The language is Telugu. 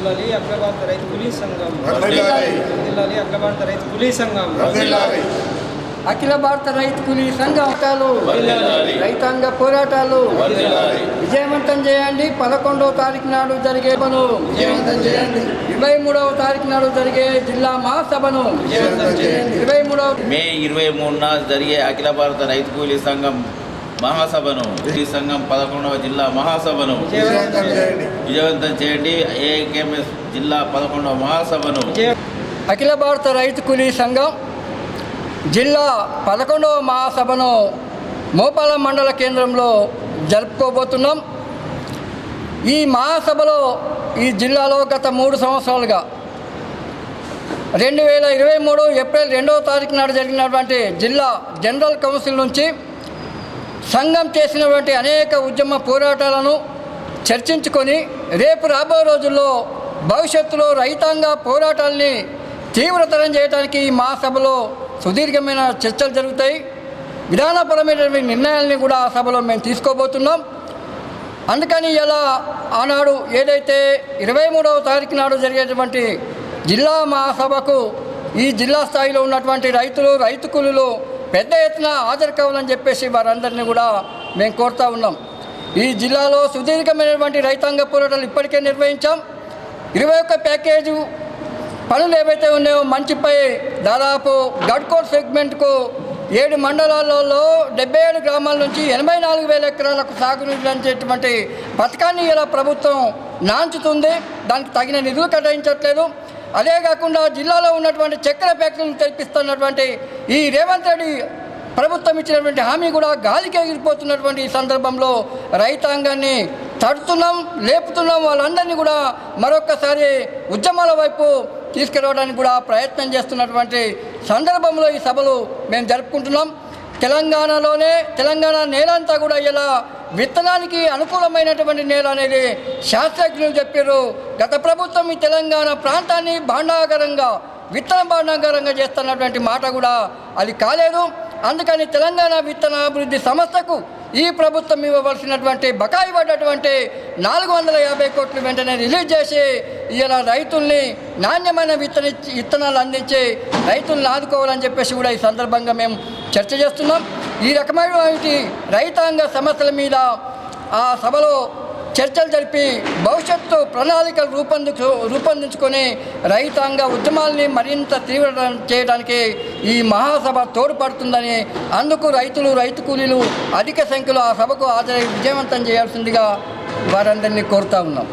వర్ధిల్లాలి అఖిల భారత రైతు కూలీ సంఘం, వర్ధిల్లాలి అఖిల భారత రైతు కూలీ సంఘం, అఖిల భారత రైతు కూలీ సంఘం రైతాంగ పోరాటాలు విజయవంతం చేయండి. 11వ తారీఖు నాడు జరిగే 23వ తారీఖు నాడు జరిగే జిల్లా మహాసభను మే 23న జరిగే అఖిల భారత రైతు కూలీ సంఘం మహాసభను, ఈ సంఘం 11వ జిల్లా మహాసభను విజయవంతం చేయండి. ఏకేఎంఎస్ జిల్లా 11వ మహాసభను అఖిల భారత రైతు కూలీ సంఘం జిల్లా 11వ మహాసభను మోపాల మండల కేంద్రంలో జరుపుకోబోతున్నాం. ఈ మహాసభలో ఈ జిల్లాలో గత 3 సంవత్సరాలుగా 2023 ఏప్రిల్ 2వ తారీఖు నాడు జరిగినటువంటి జిల్లా జనరల్ కౌన్సిల్ నుంచి సంఘం చేసినటువంటి అనేక ఉద్యమ పోరాటాలను చర్చించుకొని రేపు రాబోయే రోజుల్లో భవిష్యత్తులో రైతాంగ పోరాటాలని తీవ్రతరం చేయడానికి ఈ మహాసభలో సుదీర్ఘమైన చర్చలు జరుగుతాయి. విధానపరమైనటువంటి నిర్ణయాలని కూడా ఆ సభలో మేము తీసుకోబోతున్నాం. అందుకని ఇలా ఆనాడు ఏదైతే 23వ తారీఖు నాడు జరిగేటువంటి జిల్లా మహాసభకు ఈ జిల్లా స్థాయిలో ఉన్నటువంటి రైతులు, రైతు కూలీలు పెద్ద ఎత్తున హాజరు కావాలని చెప్పేసి వారందరినీ కూడా మేము కోరుతూ ఉన్నాం. ఈ జిల్లాలో సుదీర్ఘమైనటువంటి రైతాంగ పోరాటాలు ఇప్పటికే నిర్వహించాం. 21 ప్యాకేజు పనులు ఏవైతే ఉన్నాయో మంచిపై దాదాపు గడ్కోర్ సెగ్మెంట్కు 7 మండలాలలో 77 గ్రామాల నుంచి 84,000 ఎకరాలకు సాగునీరు అంచేటువంటి పథకాన్ని ఇలా ప్రభుత్వం నాంచుతుంది. దానికి తగిన నిధులు కేటాయించట్లేదు. అదే కాకుండా జిల్లాలో ఉన్నటువంటి చక్కెర ఫ్యాక్టరీని తెప్పిస్తున్నటువంటి ఈ రేవంత్ రెడ్డి ప్రభుత్వం ఇచ్చినటువంటి హామీ కూడా గాలికి ఎగిరిపోతున్నటువంటి ఈ సందర్భంలో రైతాంగాన్ని తడుతున్నాం, లేపుతున్నాం. వాళ్ళందరినీ కూడా మరొక్కసారి ఉద్యమాల వైపు తీసుకురావడానికి కూడా ప్రయత్నం చేస్తున్నటువంటి సందర్భంలో ఈ సభలు మేము జరుపుకుంటున్నాం. తెలంగాణ నేల అంతా కూడా ఇలా విత్తనానికి అనుకూలమైనటువంటి నేల అనేది శాస్త్రజ్ఞులు చెప్పారు. గత ప్రభుత్వం ఈ తెలంగాణ ప్రాంతాన్ని విత్తన భాండాగారంగా చేస్తున్నటువంటి మాట కూడా అది కాలేదు. అందుకని తెలంగాణ విత్తన అభివృద్ధి సంస్థకు ఈ ప్రభుత్వం ఇవ్వవలసినటువంటి బకాయి పడ్డటువంటి 450 కోట్లు వెంటనే రిలీజ్ చేసి ఇలా రైతుల్ని నాణ్యమైన విత్తనాలు అందించి రైతులను ఆదుకోవాలని చెప్పేసి కూడా ఈ సందర్భంగా మేము చర్చ చేస్తున్నాం. ఈ రకమైనటువంటి రైతాంగ సమస్యల మీద ఆ సభలో చర్చలు జరిపి భవిష్యత్తు ప్రణాళికలు రూపొందించుకొని రైతాంగ ఉద్యమాల్ని మరింత తీవ్రం చేయడానికి ఈ మహాసభ తోడ్పడుతుందని, అందుకు రైతులు, రైతు కూలీలు అధిక సంఖ్యలో ఆ సభకు హాజరై విజయవంతం చేయాల్సిందిగా వారందరినీ కోరుతా ఉన్నాం.